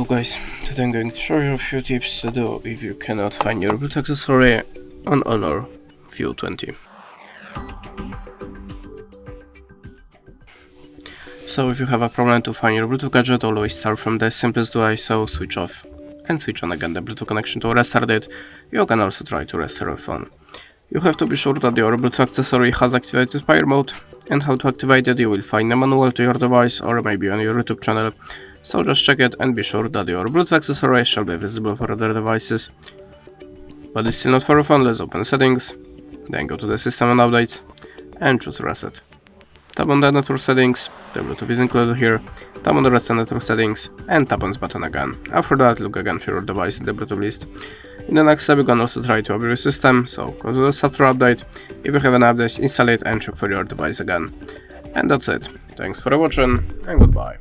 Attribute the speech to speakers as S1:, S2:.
S1: Hello guys, today I'm going to show you a few tips to do if you cannot find your Bluetooth accessory on Honor View 20. So if you have a problem to find your Bluetooth gadget, always start from the simplest way, so switch off and switch on again the Bluetooth connection to restart it. You can also try to restart your phone. You have to be sure that your Bluetooth accessory has activated fire mode, and how to activate it you will find a manual to your device or maybe on your YouTube channel. So just check it and be sure that your Bluetooth accessory shall be visible for other devices. But it's still not for your phone. Let's open settings, then go to the system and updates and choose reset. Tap on the network settings, the Bluetooth is included here, tap on the rest of network settings and tap on this button again. After that, look again for your device in the Bluetooth list. In the next step, you can also try to upgrade your system, so go to the software update. If you have an update, install it and check for your device again. And that's it. Thanks for watching and goodbye.